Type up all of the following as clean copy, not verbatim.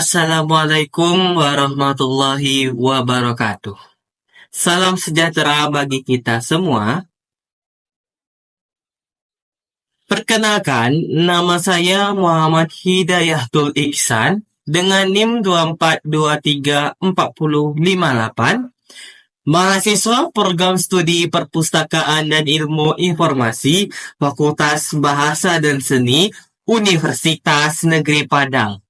Assalamualaikum warahmatullahi wabarakatuh. Salam sejahtera bagi kita semua. Perkenalkan, nama saya Muhammad Hidayatul Ihsan dengan NIM 24234058, mahasiswa program studi Perpustakaan dan Ilmu Informasi, Fakultas Bahasa dan Seni, Universitas Negeri Padang.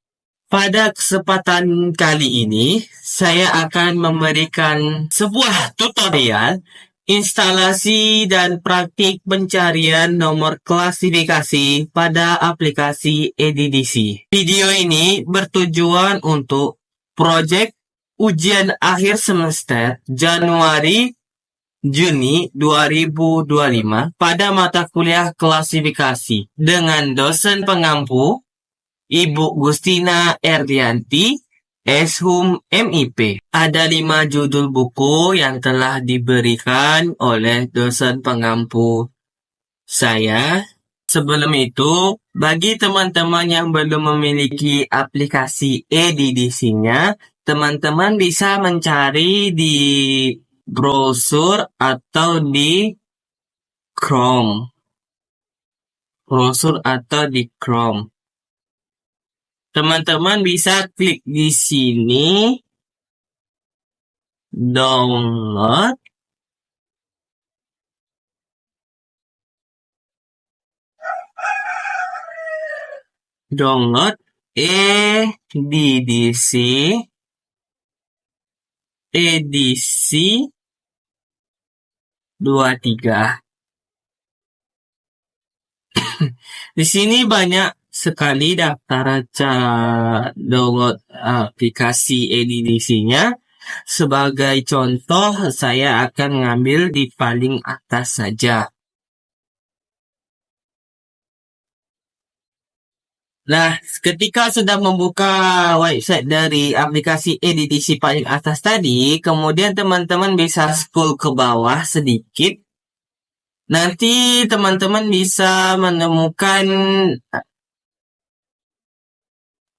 Pada kesempatan kali ini, saya akan memberikan sebuah tutorial instalasi dan praktik pencarian nomor klasifikasi pada aplikasi EDDC. Video ini bertujuan untuk proyek ujian akhir semester Januari-Juni 2025 pada mata kuliah klasifikasi dengan dosen pengampu Ibu Gustina Erdianti, Eshum MIP. Ada 5 judul buku yang telah diberikan oleh dosen pengampu saya. Sebelum itu, bagi teman-teman yang belum memiliki aplikasi EDDC-nya, teman-teman bisa mencari di browser atau di Chrome. Teman-teman bisa klik di sini, download. Download EDDC edisi 23. Di sini banyak sekali daftar cara download aplikasi EDDC-nya. Sebagai contoh, saya akan ngambil di paling atas saja. Nah, ketika sudah membuka website dari aplikasi EDDC paling atas tadi, kemudian teman-teman bisa scroll ke bawah sedikit. Nanti teman-teman bisa menemukan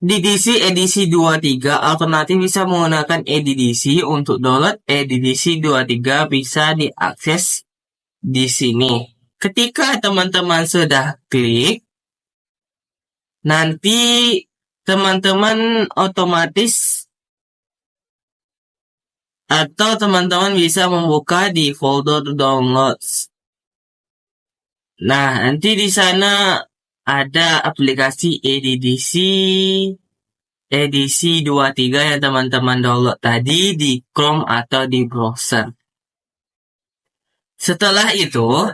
EDDC edisi 23, alternatif bisa menggunakan EDDC. Untuk download EDDC 23 bisa diakses di sini. Ketika teman-teman sudah klik, nanti teman-teman otomatis atau teman-teman bisa membuka di folder downloads. Nah, nanti di sana ada aplikasi EDDC edisi 23 yang teman-teman download tadi di Chrome atau di browser. Setelah itu,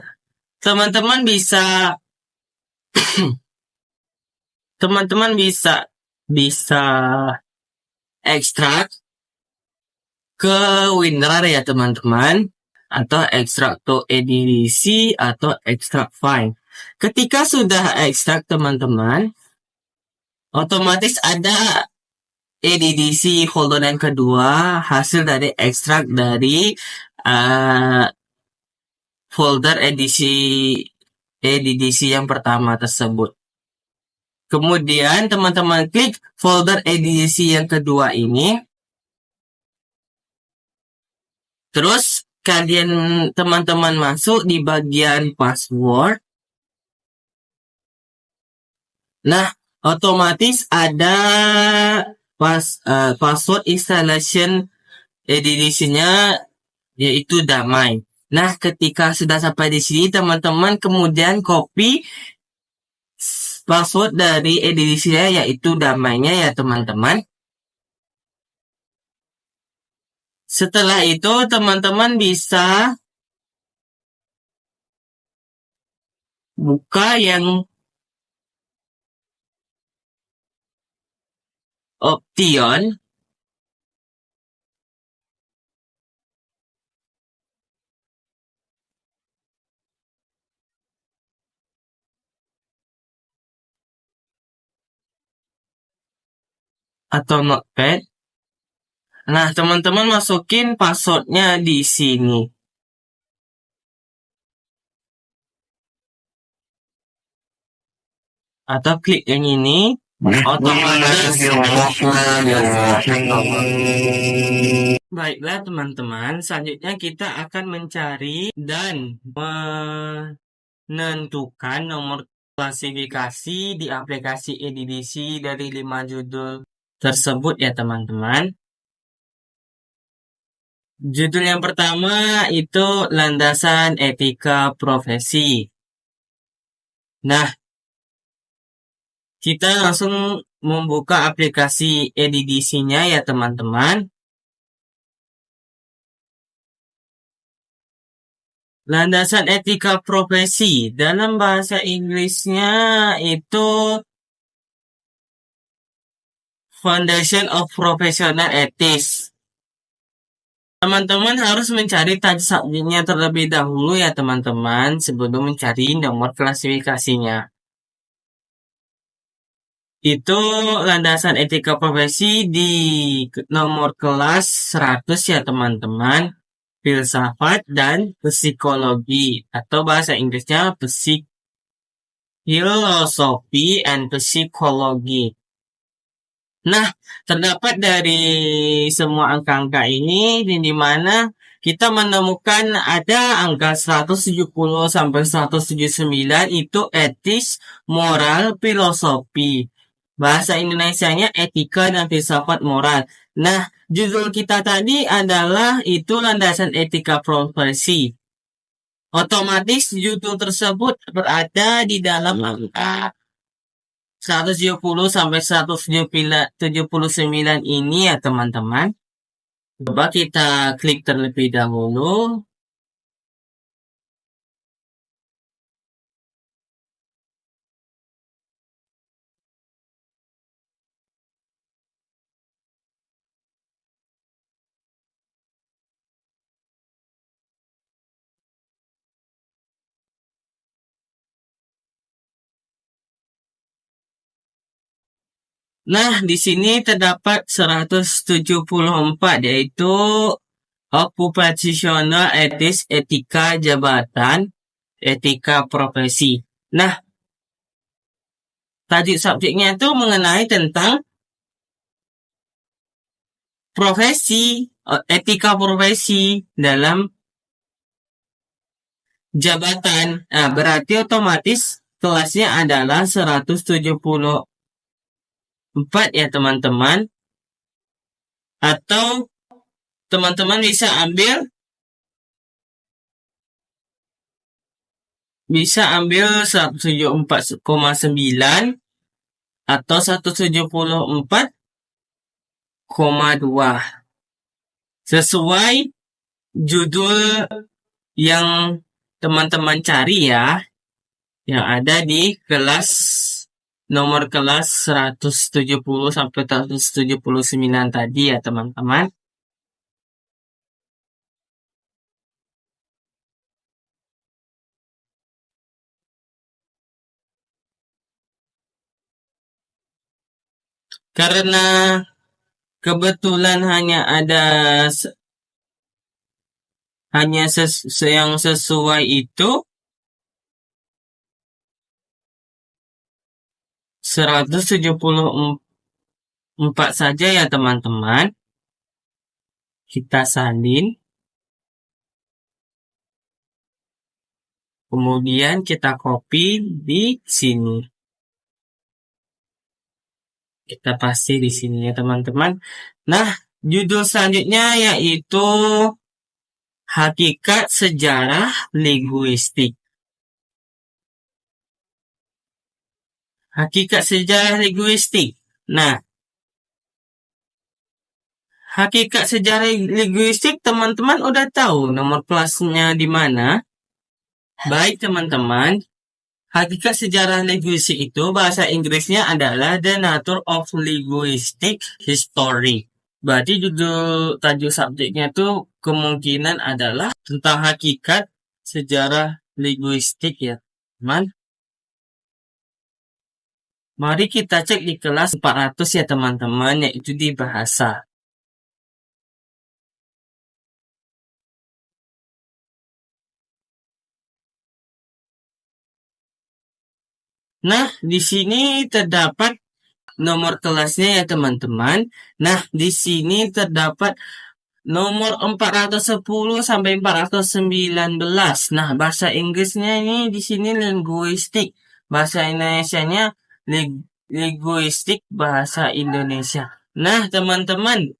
teman-teman bisa ekstrak ke WinRAR ya teman-teman, atau ekstrak to EDDC atau ekstrak file. Ketika sudah ekstrak teman-teman, otomatis ada EDDC folder yang kedua, hasil dari ekstrak dari folder EDDC yang pertama tersebut. Kemudian teman-teman klik folder EDDC yang kedua ini. Terus teman-teman masuk di bagian password. Nah, otomatis ada password installation EDDC-nya yaitu damai. Nah, ketika sudah sampai di sini, teman-teman kemudian copy password dari EDDC-nya yaitu damainya ya teman-teman. Setelah itu, teman-teman bisa buka yang option. Atau notepad. Nah, teman-teman masukin passwordnya di sini. Atau klik yang ini, otomatis. Baiklah teman-teman, selanjutnya kita akan mencari dan menentukan nomor klasifikasi di aplikasi EDDC dari 5 judul tersebut ya teman-teman. Judul yang pertama itu landasan etika profesi. Nah, kita langsung membuka aplikasi EDDC-nya ya teman-teman. Landasan etika profesi dalam bahasa Inggrisnya itu Foundation of Professional Ethics. Teman-teman harus mencari tag subjeknya terlebih dahulu ya teman-teman sebelum mencari nomor klasifikasinya. Itu landasan etika profesi di nomor kelas 100 ya teman-teman. Filsafat dan psikologi atau bahasa Inggrisnya Philosophy and Psychology. Nah, terdapat dari semua angka-angka ini di mana kita menemukan ada angka 170 sampai 179 itu etis, moral, filosofi. Bahasa Indonesianya etika dan filsafat moral. Nah, judul kita tadi adalah itu landasan etika profesi. Otomatis judul tersebut berada di dalam angka 170 sampai 179 ini ya teman-teman. Coba kita klik terlebih dahulu. Nah, di sini terdapat 174 yaitu Occupational Ethics, etika jabatan, etika profesi. Nah, tajuk subjeknya itu mengenai tentang profesi, etika profesi dalam jabatan. Nah, berarti otomatis kelasnya adalah 174 ya teman-teman. Atau teman-teman bisa ambil 174,9 atau 174,2 sesuai judul yang teman-teman cari ya, yang ada di nomor kelas 170 sampai 179 tadi ya teman-teman. Karena kebetulan hanya ada yang sesuai itu 174 saja ya teman-teman. Kita salin. Kemudian kita copy di sini. Kita pasti di sini ya teman-teman. Nah, judul selanjutnya yaitu Hakikat Sejarah Linguistik. Hakikat sejarah linguistik. Nah, hakikat sejarah linguistik teman-teman udah tahu nomor kelasnya di mana? Baik teman-teman, hakikat sejarah linguistik itu bahasa Inggrisnya adalah The Nature of Linguistic History. Berarti judul tajuk subjeknya itu kemungkinan adalah tentang hakikat sejarah linguistik ya teman. Mari kita cek di kelas 400 ya teman-teman, yaitu di bahasa. Nah, di sini terdapat nomor kelasnya ya teman-teman. Nah, di sini terdapat nomor 410 sampai 419. Nah, bahasa Inggrisnya ini di sini linguistik. Bahasa Indonesianya linguistik bahasa Indonesia. Nah, teman-teman,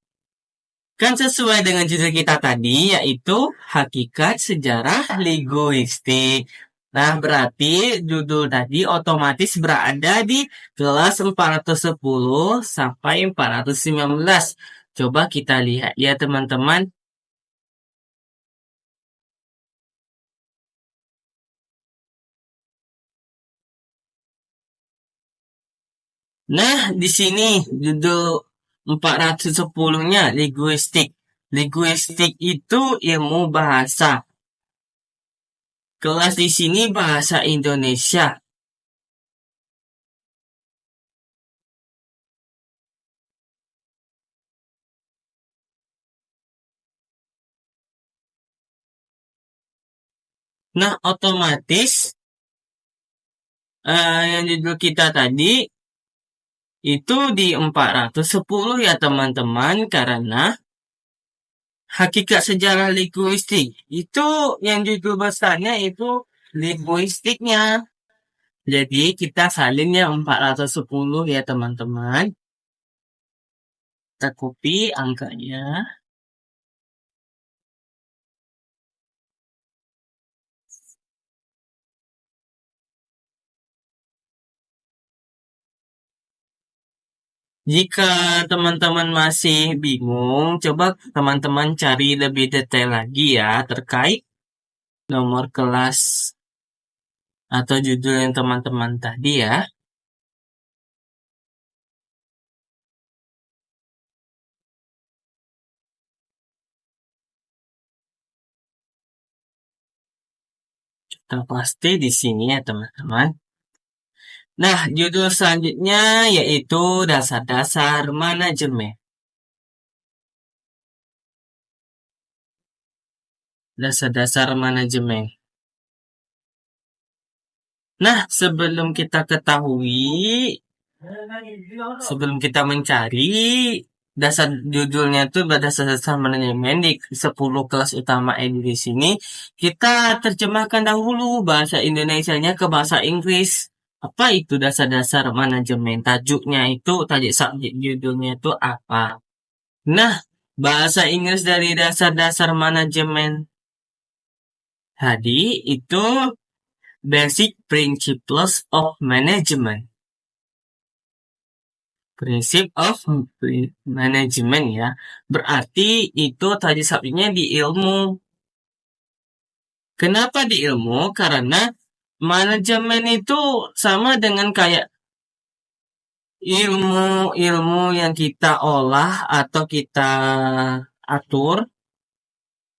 kan sesuai dengan judul kita tadi, yaitu hakikat sejarah linguistik. Nah, berarti judul tadi otomatis berada di kelas 410 sampai 419. Coba kita lihat ya, teman-teman. Nah, di sini judul 410-nya linguistik. Linguistik itu ilmu bahasa. Kelas di sini bahasa Indonesia. Nah, otomatis yang judul kita tadi itu di 410 ya teman-teman, karena hakikat sejarah linguistik itu yang judul besarnya itu linguistiknya. Jadi kita salinnya 410 ya teman-teman. Kita copy angkanya. Jika teman-teman masih bingung, coba teman-teman cari lebih detail lagi ya terkait nomor kelas atau judul yang teman-teman tadi ya. Kita pasti di sini ya teman-teman. Nah, judul selanjutnya yaitu dasar-dasar manajemen. Dasar-dasar manajemen. Nah, sebelum kita mencari dasar judulnya itu berdasar-dasar manajemen di 10 kelas utama di sini, kita terjemahkan dahulu bahasa Indonesianya ke bahasa Inggris. Apa itu dasar-dasar manajemen? Tajuk subjek judulnya itu apa? Nah, bahasa Inggris dari dasar-dasar manajemen tadi itu Basic Principles of Management. Prinsip of Management ya. Berarti itu tadi subjeknya di ilmu. Kenapa di ilmu? Karena manajemen itu sama dengan kayak ilmu-ilmu yang kita olah atau kita atur.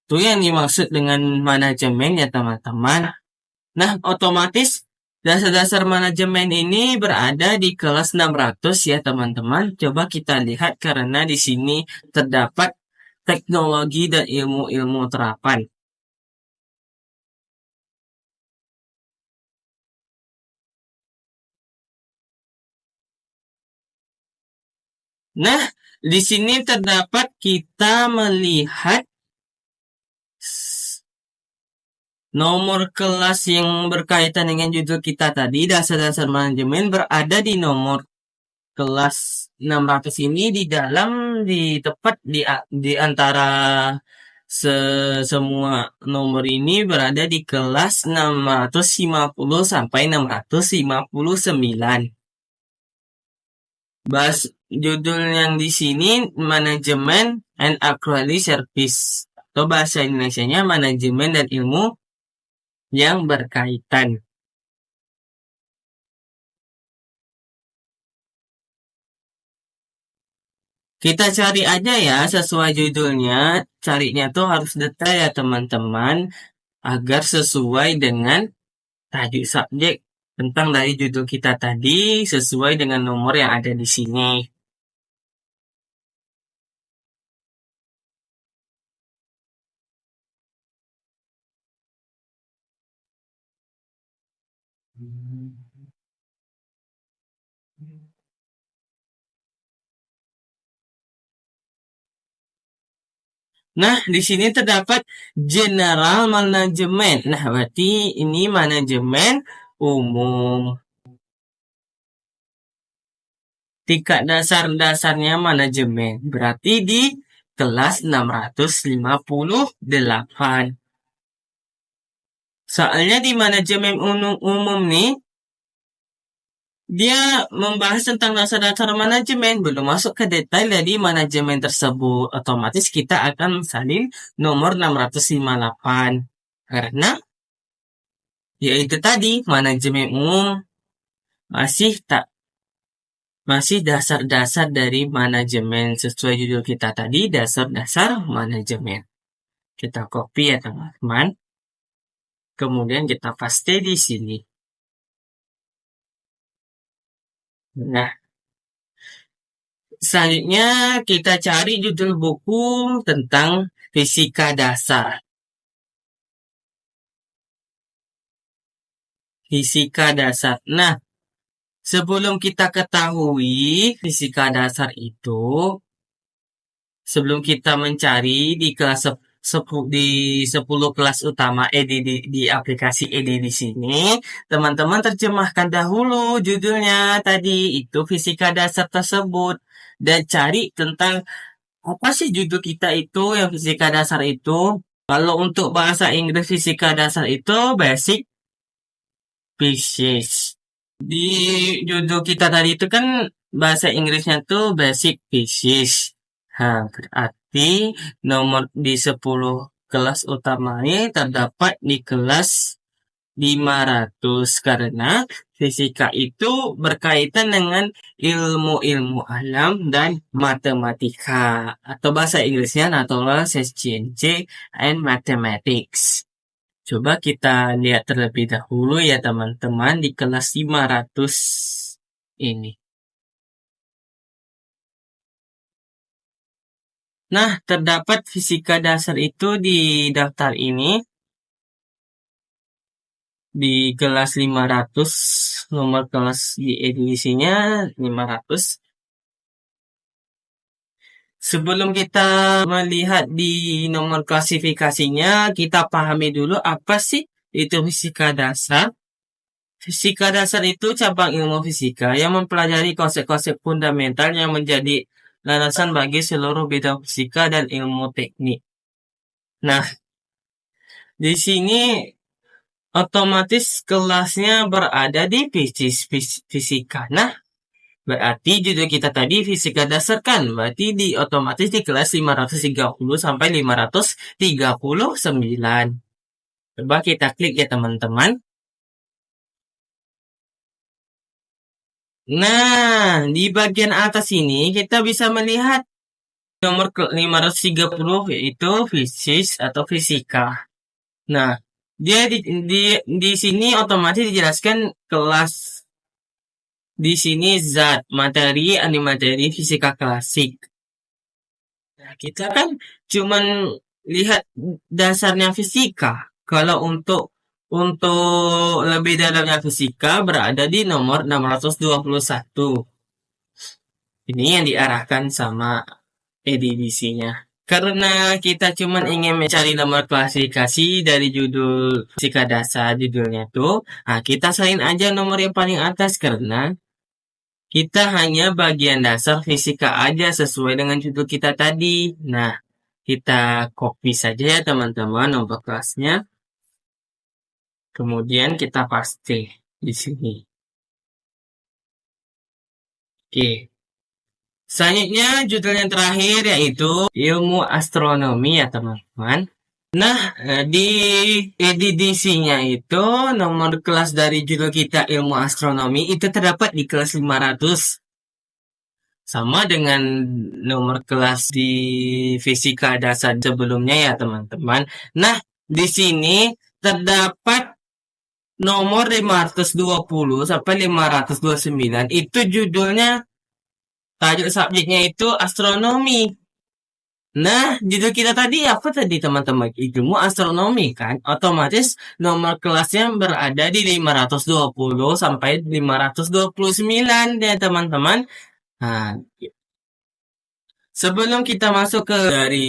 Itu yang dimaksud dengan manajemen ya teman-teman. Nah, otomatis dasar-dasar manajemen ini berada di kelas 600 ya teman-teman. Coba kita lihat karena di sini terdapat teknologi dan ilmu-ilmu terapan. Nah, di sini terdapat kita melihat nomor kelas yang berkaitan dengan judul kita tadi, dasar-dasar manajemen berada di nomor kelas 600 ini tepat di antara semua nomor ini berada di kelas 650 sampai 659. Judul yang di sini manajemen and actually service atau bahasa Indonesianya manajemen dan ilmu yang berkaitan. Kita cari aja ya sesuai judulnya. Carinya tuh harus detail ya teman-teman agar sesuai dengan tajuk subjek tentang dari judul kita tadi sesuai dengan nomor yang ada di sini. Nah, di sini terdapat general management. Nah, berarti ini manajemen umum. Tingkat dasar-dasarnya manajemen. Berarti di kelas 658. Soalnya di manajemen umum nih, dia membahas tentang dasar-dasar manajemen, belum masuk ke detail dari manajemen tersebut. Otomatis kita akan salin nomor 658. Karena yaitu tadi manajemen umum masih tak masih dasar-dasar dari manajemen sesuai judul kita tadi, dasar-dasar manajemen. Kita copy ya teman-teman. Kemudian kita paste di sini. Nah, selanjutnya kita cari judul buku tentang fisika dasar. Fisika dasar. Nah, sebelum kita ketahui fisika dasar itu, sebelum kita mencari di kelas di 10 kelas utama di aplikasi ED di sini, teman-teman terjemahkan dahulu judulnya tadi itu fisika dasar tersebut dan cari tentang apa sih judul kita itu yang fisika dasar itu. Kalau untuk bahasa Inggris fisika dasar itu basic physics. Di judul kita tadi itu kan bahasa Inggrisnya tuh basic physics. Nah, berarti nomor di 10 kelas utama ini terdapat di kelas 500 karena fisika itu berkaitan dengan ilmu-ilmu alam dan matematika atau bahasa Inggrisnya Natural Science and Mathematics. Coba kita lihat terlebih dahulu ya teman-teman di kelas 500 ini. Nah, terdapat fisika dasar itu di daftar ini di kelas 500, nomor kelas di edisinya 500. Sebelum kita melihat di nomor klasifikasinya, kita pahami dulu apa sih itu fisika dasar. Fisika dasar itu cabang ilmu fisika yang mempelajari konsep-konsep fundamental yang menjadi landasan bagi seluruh bidang fisika dan ilmu teknik. Nah, di sini otomatis kelasnya berada di fisika. Nah, berarti judul kita tadi fisika dasar kan? Berarti otomatis di kelas 530 sampai 539. Coba kita klik ya teman-teman. Nah, di bagian atas ini kita bisa melihat nomor 530 yaitu fisik atau fisika. Nah, dia di sini otomatis dijelaskan kelas di sini zat, materi, antimateri, fisika klasik. Nah, kita kan cuman lihat dasarnya fisika. Kalau untuk lebih dalamnya fisika berada di nomor 621. Ini yang diarahkan sama edisinya. Karena kita cuma ingin mencari nomor klasifikasi dari judul fisika dasar judulnya tuh, nah kita salin aja nomor yang paling atas karena kita hanya bagian dasar fisika aja sesuai dengan judul kita tadi. Nah, kita copy saja ya teman-teman nomor kelasnya. Kemudian kita paste di sini. Oke. Selanjutnya judul yang terakhir yaitu ilmu astronomi ya teman-teman. Nah, di edisinya itu nomor kelas dari judul kita ilmu astronomi itu terdapat di kelas 500. Sama dengan nomor kelas di fisika dasar sebelumnya ya teman-teman. Nah, di sini terdapat nomor 520 sampai 529 itu judulnya tajuk subjeknya itu astronomi. Nah, judul kita tadi apa tadi teman-teman? Ilmu astronomi kan? Otomatis nomor kelasnya berada di 520 sampai 529 ya teman-teman. Nah, sebelum kita masuk ke dari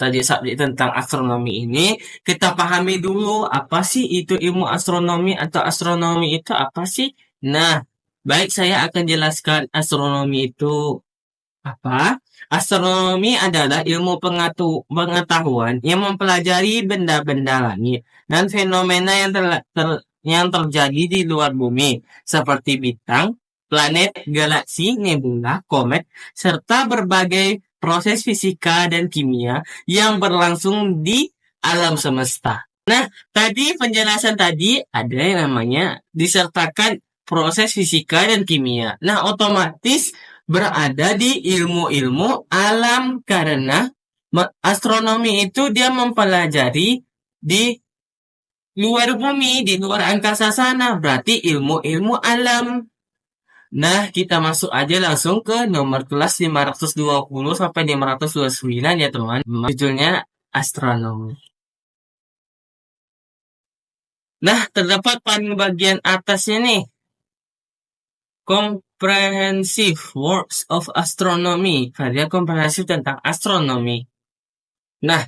tadi subjek tentang astronomi ini, kita pahami dulu apa sih itu ilmu astronomi atau astronomi itu apa sih? Nah, baik saya akan jelaskan astronomi itu apa? Astronomi adalah ilmu pengetahuan yang mempelajari benda-benda langit dan fenomena yang terjadi di luar bumi, seperti bintang, planet, galaksi, nebula, komet, serta berbagai proses fisika dan kimia yang berlangsung di alam semesta. Nah, tadi penjelasan tadi ada yang namanya disertakan proses fisika dan kimia. Nah, otomatis berada di ilmu-ilmu alam karena astronomi itu dia mempelajari di luar bumi, di luar angkasa sana, berarti ilmu-ilmu alam. Nah, kita masuk aja langsung ke nomor kelas 520 sampai 529 ya teman. Judulnya astronomi. Nah, terdapat pada bagian atasnya nih. Comprehensive Works of Astronomy, karya komprehensif tentang astronomi. Nah,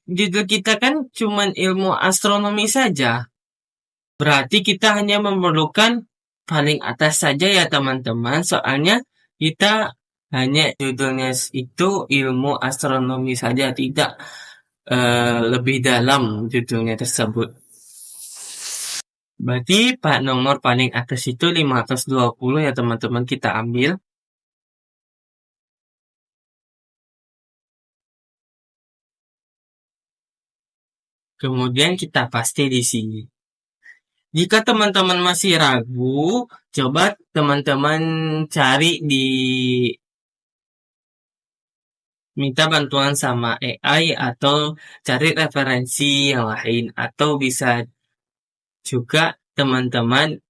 judul kita kan cuman ilmu astronomi saja. Berarti kita hanya memerlukan paling atas saja ya teman-teman. Soalnya kita hanya judulnya itu ilmu astronomi saja, tidak lebih dalam judulnya tersebut. Berarti nomor paling atas itu 520 ya teman-teman, kita ambil. Kemudian kita paste di sini. Jika teman-teman masih ragu, coba teman-teman cari minta bantuan sama AI atau cari referensi yang lain, atau bisa juga teman-teman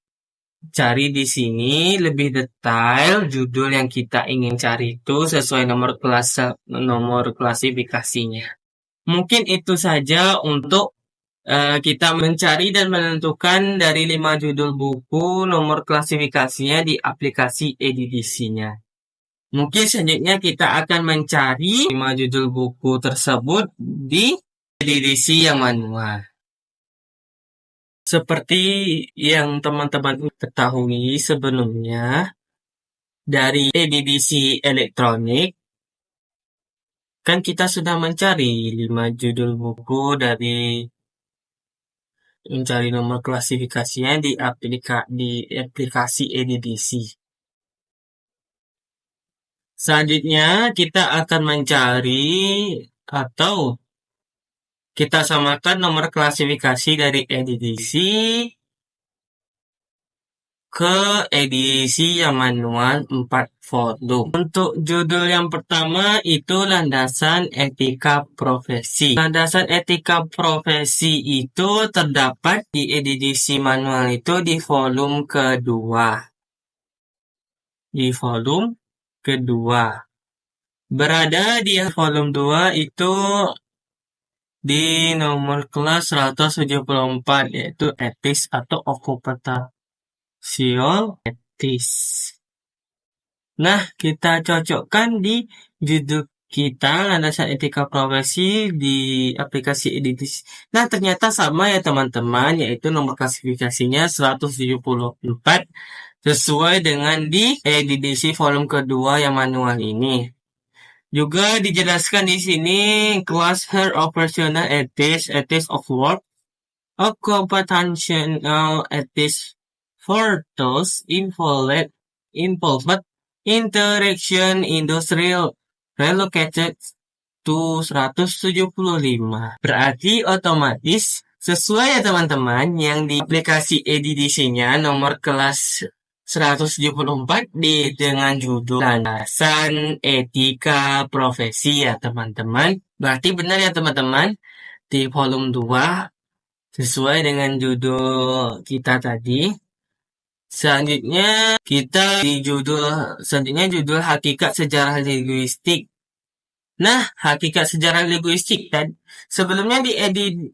cari di sini lebih detail judul yang kita ingin cari itu sesuai nomor klasifikasinya. Mungkin itu saja untuk kita mencari dan menentukan dari 5 judul buku nomor klasifikasinya di aplikasi edisinya. Mungkin selanjutnya kita akan mencari 5 judul buku tersebut di edisi yang manual. Seperti yang teman-teman ketahui sebelumnya, dari edisi elektronik, kan kita sudah mencari 5 judul buku dari mencari nomor klasifikasinya di aplikasi edisi. Selanjutnya kita akan mencari atau kita samakan nomor klasifikasi dari edisi ke edisi yang manual 4 volume. Untuk judul yang pertama itu landasan etika profesi. Landasan etika profesi itu terdapat di edisi manual itu di volume kedua. Di volume kedua. Berada di volume 2 itu di nomor kelas 174 yaitu etis atau occupational etis. Nah, kita cocokkan di judul kita landasan etika profesi di aplikasi edisi. Nah, ternyata sama ya teman-teman, yaitu nomor klasifikasinya 174 sesuai dengan di edisi volume kedua yang manual ini. Juga dijelaskan di sini kelas her operational ethics, ethics of work, occupational ethics for those involved interaction industrial relocated to 175. Berarti otomatis sesuai ya teman-teman yang di aplikasi edisinya nomor kelas 174 dengan judul landasan etika profesi ya teman-teman. Berarti benar ya teman-teman, di volume 2 sesuai dengan judul kita tadi. Selanjutnya kita di judul hakikat sejarah linguistik. Nah, hakikat sejarah linguistik dan sebelumnya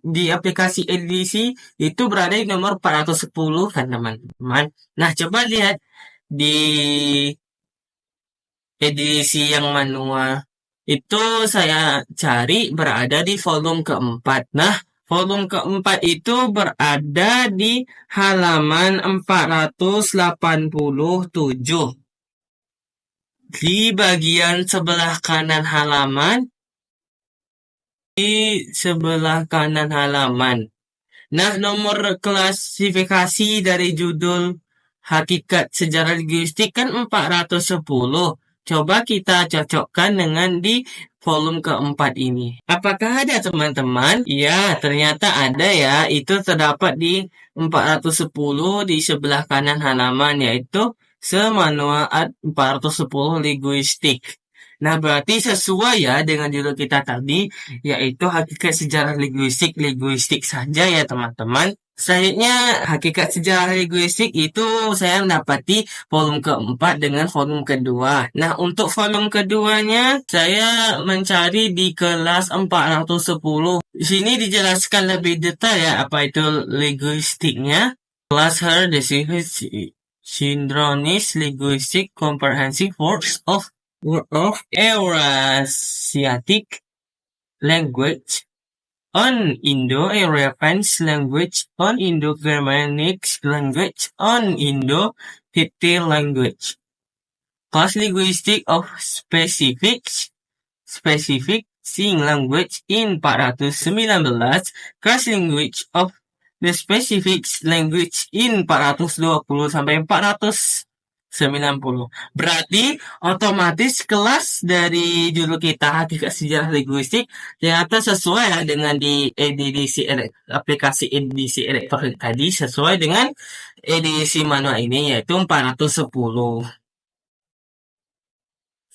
di aplikasi edisi itu berada di nomor 410 kan teman-teman. Nah, coba lihat di edisi yang manual itu saya cari berada di volume keempat. Nah, volume keempat itu berada di halaman 487. Di bagian sebelah kanan halaman, Nah, nomor klasifikasi dari judul Hakikat Sejarah Linguistik kan 410. Coba kita cocokkan dengan di volume keempat ini. Apakah ada teman-teman? Ya, ternyata ada ya. Itu terdapat di 410 di sebelah kanan halaman, yaitu Semanual Ad 410 Linguistik. Nah, berarti sesuai ya dengan judul kita tadi, yaitu Hakikat Sejarah Linguistik saja ya teman-teman. Selanjutnya, Hakikat Sejarah Linguistik itu saya mendapati volume keempat dengan volume kedua. Nah, untuk volume keduanya, saya mencari di kelas 410. Di sini dijelaskan lebih detail ya apa itu linguistiknya. Kelas Her Synchronous Linguistic Comprehensive Works of Eurasiatic Language on Indo-European Language on Indo-Germanic Language on Indo-Hittite Language. Class Linguistic of Specific Sing Language in 419, Class Language of the Specific Language in 420 sampai 490. Berarti otomatis kelas dari judul kita Hakikat Sejarah Linguistik ternyata sesuai ya dengan di aplikasi edisi elektronik tadi, sesuai dengan edisi manual ini yaitu 410.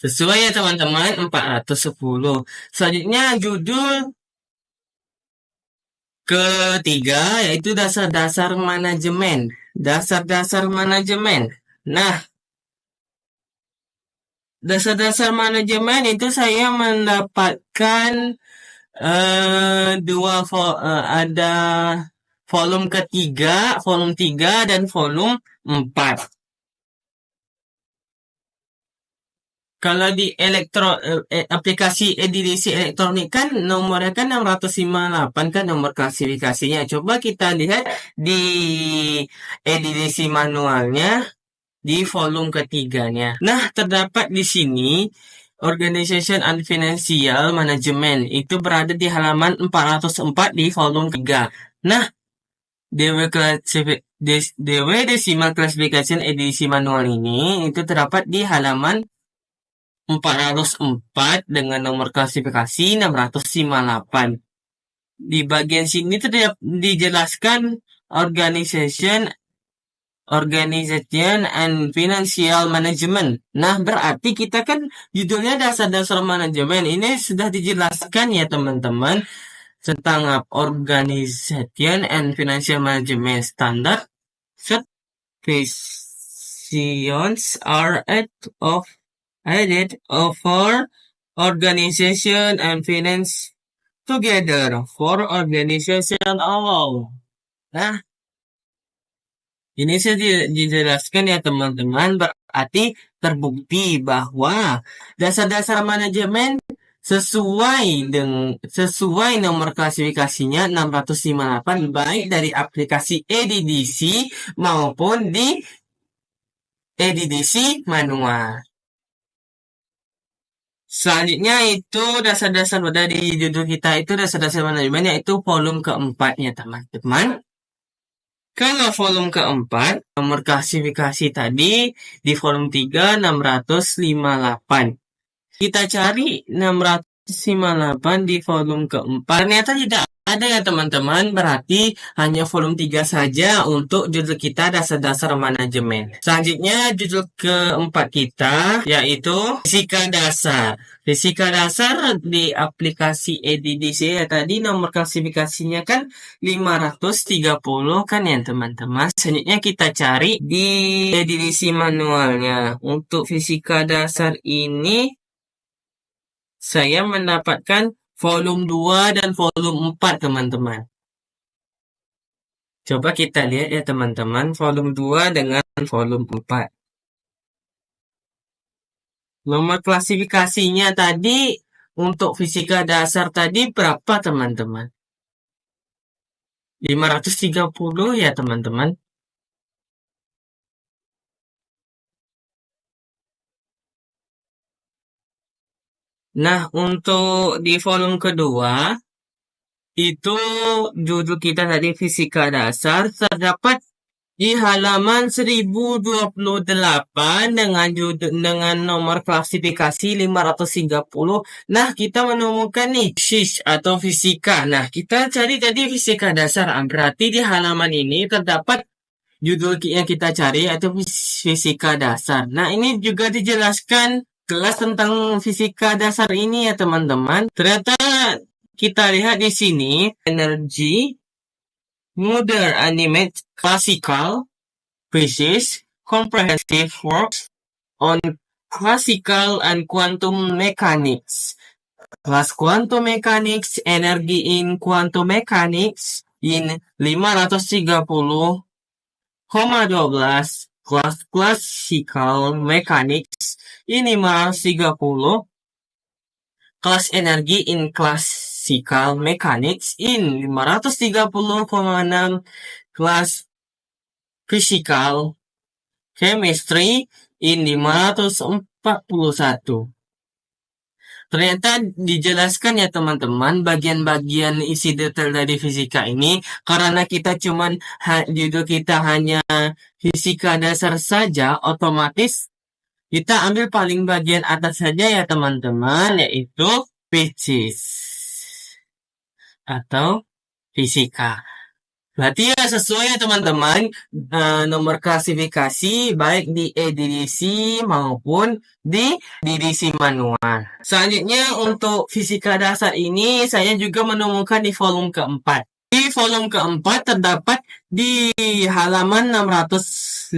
Sesuai ya teman-teman, 410. Selanjutnya judul ketiga yaitu dasar-dasar manajemen. Dasar-dasar manajemen. Nah, dasar-dasar manajemen itu saya mendapatkan ada volume ketiga, volume 3 dan volume 4. Kalau di aplikasi edisi elektronik kan nomornya kan 658 kan nomor klasifikasinya. Coba kita lihat di edisi manualnya di volume ketiganya. Nah, terdapat di sini Organization and Financial Management itu berada di halaman 404 di volume 3. Nah, DW Decimal Classification edisi manual ini itu terdapat di halaman 404 dengan nomor klasifikasi 658. Di bagian sini dijelaskan Organization and Financial Management. Nah, berarti kita kan judulnya dasar-dasar manajemen. Ini sudah dijelaskan ya teman-teman tentang Organization and Financial Management Standard. Certifications are added for organization and finance together for organization alone. Nah, ini sudah dijelaskan ya teman-teman, berarti terbukti bahwa dasar-dasar manajemen sesuai nomor klasifikasinya 658 baik dari aplikasi EDDC maupun di EDDC manual. Selanjutnya itu dasar-dasar dari judul kita itu dasar-dasar manajemen yaitu volume keempatnya teman-teman. Kalau volume keempat, nomor klasifikasi tadi di volume 3 658. Kita cari 658 di volume keempat. Ternyata tidak ada ya teman-teman, berarti hanya volume 3 saja untuk judul kita dasar-dasar manajemen. Selanjutnya judul keempat kita yaitu Fisika Dasar. Fisika Dasar di aplikasi EDDC ya tadi nomor klasifikasinya kan 530 kan ya teman-teman. Selanjutnya kita cari di edisi manualnya. Untuk Fisika Dasar ini saya mendapatkan volume 2 dan volume 4 teman-teman. Coba kita lihat ya teman-teman volume 2 dengan volume 4. Nomor klasifikasinya tadi untuk fisika dasar tadi berapa teman-teman? 530 ya teman-teman. Nah, untuk di volume kedua, itu judul kita tadi fisika dasar terdapat di halaman 1028 dengan dengan nomor klasifikasi 530. Nah, kita menemukan nih physics atau fisika. Nah, kita cari tadi fisika dasar. Berarti di halaman ini terdapat judul yang kita cari yaitu fisika dasar. Nah, ini juga dijelaskan kelas tentang fisika dasar ini ya teman-teman. Ternyata kita lihat di sini energi, modern, animate, classical, physics, comprehensive works on classical and quantum mechanics. Kelas quantum mechanics, energi in quantum mechanics in 530,12, kelas classical mechanics in 530, kelas energi in classical mechanics in 530,6, kelas physical chemistry in 541. Ternyata dijelaskan ya teman-teman bagian-bagian isi detail dari fisika ini karena kita cuman judul kita hanya fisika dasar saja, otomatis kita ambil paling bagian atas saja ya teman-teman, yaitu physics atau fisika. Berarti ya sesuai ya teman-teman nomor klasifikasi baik di edisi maupun di edisi manual. Selanjutnya untuk fisika dasar ini saya juga menemukan di volume keempat. Di volume keempat terdapat di halaman 656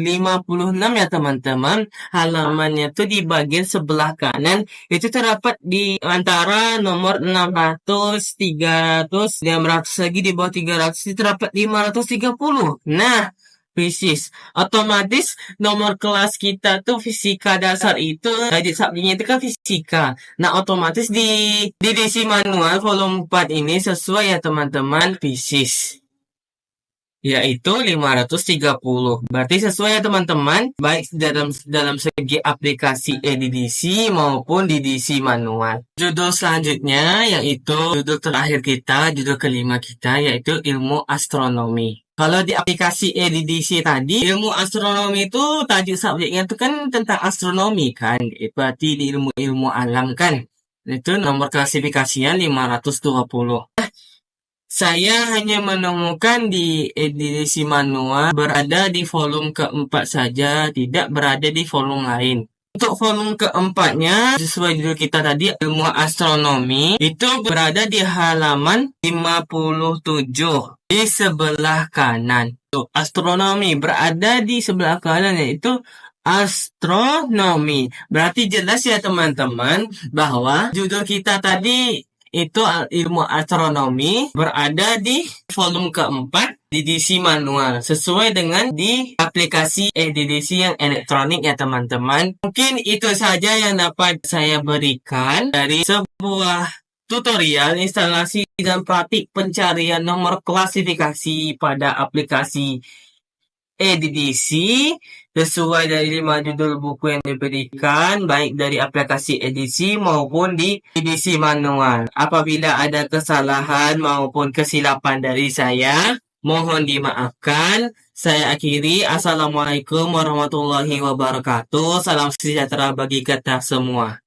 ya teman-teman. Halamannya itu di bagian sebelah kanan itu terdapat di antara nomor 600, 300, 600 lagi di bawah 300 itu terdapat 530. Nah, fisik. Otomatis nomor kelas kita tuh fisika dasar itu jadi subjeknya itu kan fisika. Nah, otomatis di edisi manual volume 4 ini sesuai ya teman-teman fisik. Yaitu 530. Berarti sesuai ya teman-teman, baik dalam segi aplikasi edisi maupun edisi manual. Judul selanjutnya yaitu judul terakhir kita, judul kelima kita yaitu ilmu astronomi. Kalau di aplikasi edisi tadi, ilmu astronomi itu tadi subjeknya itu kan tentang astronomi kan, berarti di ilmu alam kan. Itu nomor klasifikasinya 520. Saya hanya menemukan di edisi manual berada di volume keempat saja, tidak berada di volume lain. Untuk volume keempatnya, sesuai judul kita tadi, ilmu astronomi, itu berada di halaman 57, di sebelah kanan. Tuh, astronomi berada di sebelah kanan, yaitu astronomi. Berarti jelas ya teman-teman, bahwa judul kita tadi itu ilmu astronomi berada di volume keempat di edisi manual sesuai dengan di aplikasi edisi yang elektronik ya teman-teman. Mungkin itu saja yang dapat saya berikan dari sebuah tutorial instalasi dan praktik pencarian nomor klasifikasi pada aplikasi edisi sesuai dari 5 judul buku yang diberikan baik dari aplikasi edisi maupun di edisi manual. Apabila ada kesalahan maupun kesilapan dari saya, mohon dimaafkan. Saya akhiri. Assalamualaikum warahmatullahi wabarakatuh. Salam sejahtera bagi kita semua.